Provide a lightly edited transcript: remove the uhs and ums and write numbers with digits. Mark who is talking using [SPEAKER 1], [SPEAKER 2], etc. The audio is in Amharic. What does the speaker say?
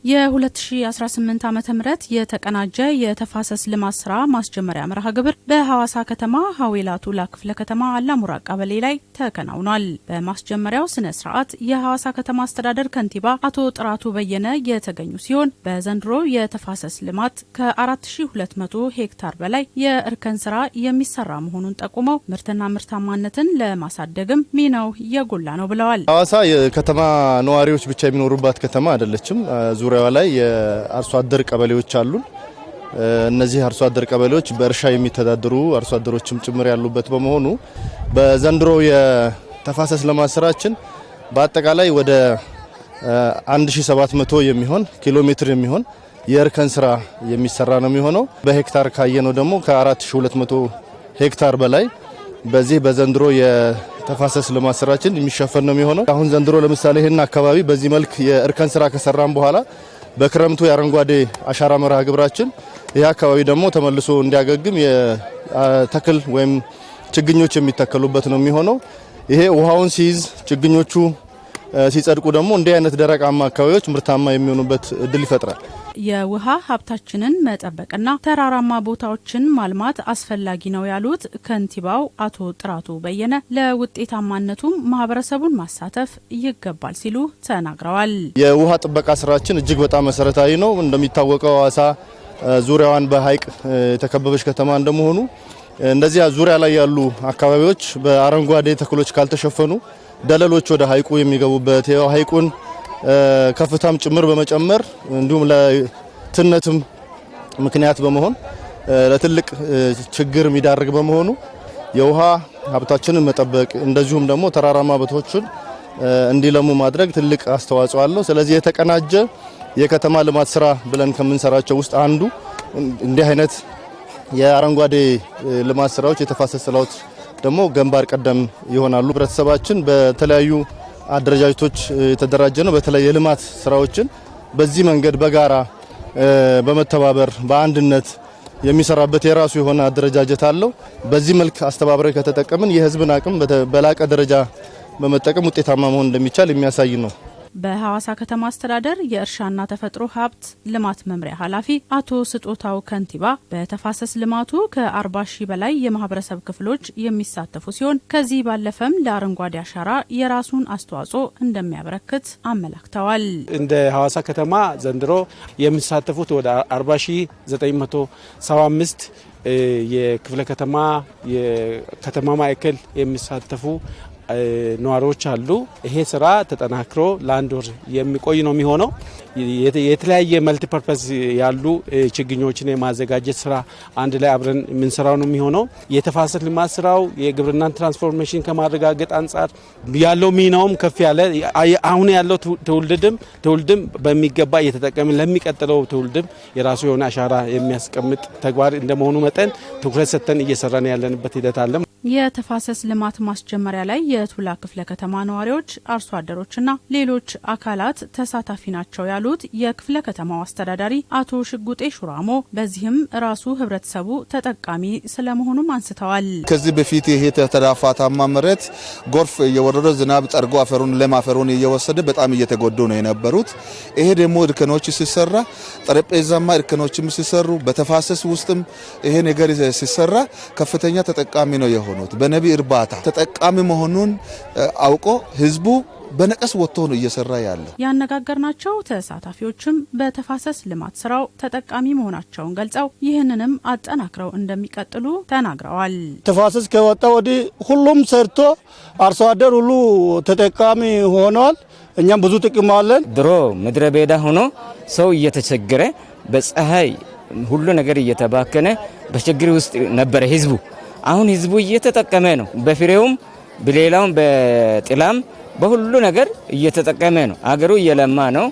[SPEAKER 1] የ2018 ዓመተ ምህረት የተቀናጀ የተፋሰስ ልማት ስራ ማስጀመሪያ መርሃ ግብር በሐዋሳ ከተማ ሀዌላቱ ክፍለ ከተማ አላሙራ ቀበሌ ላይ ተከናውኗል። በማስጀመሪያው ስነ ስርዓት የሐዋሳ ከተማ አስተዳደር ከንቲባ አቶ ጥራቱ በየነ የተገኙ ሲሆን በዘንድሮ የተፋሰስ ልማት ከ4200 ሄክታር በላይ የእርከን ስራ የሚሰራ መሆኑን ጠቁመው ምርትና ምርታማነትን ለማሳደግም ሚናው የጎላ ነው ብለዋል።
[SPEAKER 2] ሐዋሳ የከተማ ነዋሪዎች ብቻ የሚኖሩባት ከተማ አይደለችም። ዙሪያዋ ላይ የአርሶ አደር ቀበሌዎች አሉ። እነዚህ አርሶ አደር ቀበሌዎች በእርሻ የሚተዳደሩ አርሶ አደሮችም ጭምር ያሉበት በመሆኑ በዘንድሮ የተፋሰስ ልማት ስራችን በአጠቃላይ ወደ 1700 የሚሆን ኪሎ ሜትር የሚሆን የእርከን ስራ የሚሰራ ነው የሚሆነው። በሄክታር ካየነው ደግሞ ከ4200 ሄክታር በላይ በዚህ በዘንድሮ የተፋሰስ ልማት ስራችን የሚሸፈን ነው የሚሆነው። አሁን ዘንድሮ ለምሳሌ ይሄን አካባቢ በዚህ መልክ የእርከን ስራ ከሰራን በኋላ በክረምቱ የአረንጓዴ አሻራ መርሃ ግብራችን ይህ አካባቢ ደግሞ ተመልሶ እንዲያገግም የተክል ወይም ችግኞች የሚተከሉበት ነው የሚሆነው። ይሄ ውሃውን ሲይዝ ችግኞቹ ሲጸድቁ ደግሞ እንዲህ አይነት ደረቃማ አካባቢዎች ምርታማ የሚሆኑበት እድል ይፈጥራል።
[SPEAKER 1] የውሃ ሀብታችንን መጠበቅና ተራራማ ቦታዎችን ማልማት አስፈላጊ ነው ያሉት ከንቲባው አቶ ጥራቱ በየነ ለውጤታማነቱም ማህበረሰቡን ማሳተፍ ይገባል ሲሉ ተናግረዋል።
[SPEAKER 2] የውሃ ጥበቃ ስራችን እጅግ በጣም መሰረታዊ ነው። እንደሚታወቀው ሐዋሳ ዙሪያዋን በሐይቅ የተከበበች ከተማ እንደመሆኑ እንደዚያ ዙሪያ ላይ ያሉ አካባቢዎች በአረንጓዴ ተክሎች ካልተሸፈኑ ደለሎች ወደ ሐይቁ የሚገቡበት ሐይቁን ከፍታም ጭምር በመጨመር እንዲሁም ለትነትም ምክንያት በመሆን ለትልቅ ችግር የሚዳርግ በመሆኑ የውሃ ሀብታችንን መጠበቅ እንደዚሁም ደግሞ ተራራማ ቦታዎችን እንዲለሙ ማድረግ ትልቅ አስተዋጽኦ አለው። ስለዚህ የተቀናጀ የከተማ ልማት ስራ ብለን ከምንሰራቸው ውስጥ አንዱ እንዲህ አይነት የአረንጓዴ ልማት ስራዎች የተፋሰስ ስራዎች ደግሞ ግንባር ቀደም ይሆናሉ። ህብረተሰባችን በተለያዩ አደረጃጀቶች የተደራጀ ነው። በተለይ የልማት ስራዎችን በዚህ መንገድ በጋራ በመተባበር በአንድነት የሚሰራበት የራሱ የሆነ አደረጃጀት አለው። በዚህ መልክ አስተባብረን ከተጠቀምን የህዝብን አቅም በላቀ ደረጃ በመጠቀም ውጤታማ መሆን እንደሚቻል የሚያሳይ ነው።
[SPEAKER 1] በሐዋሳ ከተማ አስተዳደር የእርሻና ተፈጥሮ ሀብት ልማት መምሪያ ኃላፊ አቶ ስጦታው ከንቲባ በተፋሰስ ልማቱ ከ40 ሺህ በላይ የማህበረሰብ ክፍሎች የሚሳተፉ ሲሆን ከዚህ ባለፈም ለአረንጓዴ አሻራ የራሱን አስተዋጽኦ እንደሚያበረክት አመላክተዋል።
[SPEAKER 3] እንደ ሐዋሳ ከተማ ዘንድሮ የሚሳተፉት ወደ 40975 የክፍለ ከተማ የከተማ ማዕከል የሚሳተፉ ነዋሪዎች አሉ። ይሄ ስራ ተጠናክሮ ለአንድ ወር የሚቆይ ነው የሚሆነው። የተለያየ መልቲ ፐርፐስ ያሉ ችግኞችን የማዘጋጀት ስራ አንድ ላይ አብረን የምንሰራው ነው የሚሆነው። የተፋሰስ ልማት ስራው የግብርናን ትራንስፎርሜሽን ከማረጋገጥ አንጻር ያለው ሚናውም ከፍ ያለ አሁን ያለው ትውልድም በሚገባ እየተጠቀመ ለሚቀጥለው ትውልድም የራሱ የሆነ አሻራ የሚያስቀምጥ ተግባር እንደመሆኑ መጠን ትኩረት ሰጥተን እየሰራን ያለንበት ሂደት አለ።
[SPEAKER 1] የተፋሰስ ልማት ማስጀመሪያ ላይ የቱላ ክፍለ ከተማ ነዋሪዎች፣ አርሶ አደሮችና ሌሎች አካላት ተሳታፊ ናቸው ያሉት የክፍለ ከተማው አስተዳዳሪ አቶ ሽጉጤ ሹራሞ በዚህም ራሱ ህብረተሰቡ ተጠቃሚ ስለመሆኑም አንስተዋል።
[SPEAKER 4] ከዚህ በፊት ይሄ ተዳፋታማ መሬት ጎርፍ እየወረደ ዝናብ ጠርጎ ለም አፈሩን እየወሰደ በጣም እየተጎዱ ነው የነበሩት። ይሄ ደግሞ እርከኖች ሲሰራ ጠረጴዛማ እርከኖችም ሲሰሩ በተፋሰስ ውስጥም ይሄ ነገር ሲሰራ ከፍተኛ ተጠቃሚ ነው የሆኑት። በነቢ እርባታ ተጠቃሚ መሆኑን አውቆ ህዝቡ በነቀስ ወጥቶ ነው እየሰራ ያለው።
[SPEAKER 1] ያነጋገርናቸው ተሳታፊዎችም በተፋሰስ ልማት ስራው ተጠቃሚ መሆናቸውን ገልጸው ይህንንም አጠናክረው እንደሚቀጥሉ ተናግረዋል።
[SPEAKER 5] ተፋሰስ ከወጣ ወዲህ ሁሉም ሰርቶ አርሶ አደር ሁሉ ተጠቃሚ ሆኗል። እኛም ብዙ ጥቅም አለን።
[SPEAKER 6] ድሮ ምድረ በዳ ሆኖ ሰው እየተቸገረ በፀሐይ ሁሉ ነገር እየተባከነ በችግር ውስጥ ነበረ ህዝቡ። አሁን ህዝቡ እየተጠቀመ ነው። በፍሬውም በሌላውም በጥላም በሁሉ ነገር እየተጠቀመ ነው። አገሩ እየለማ ነው።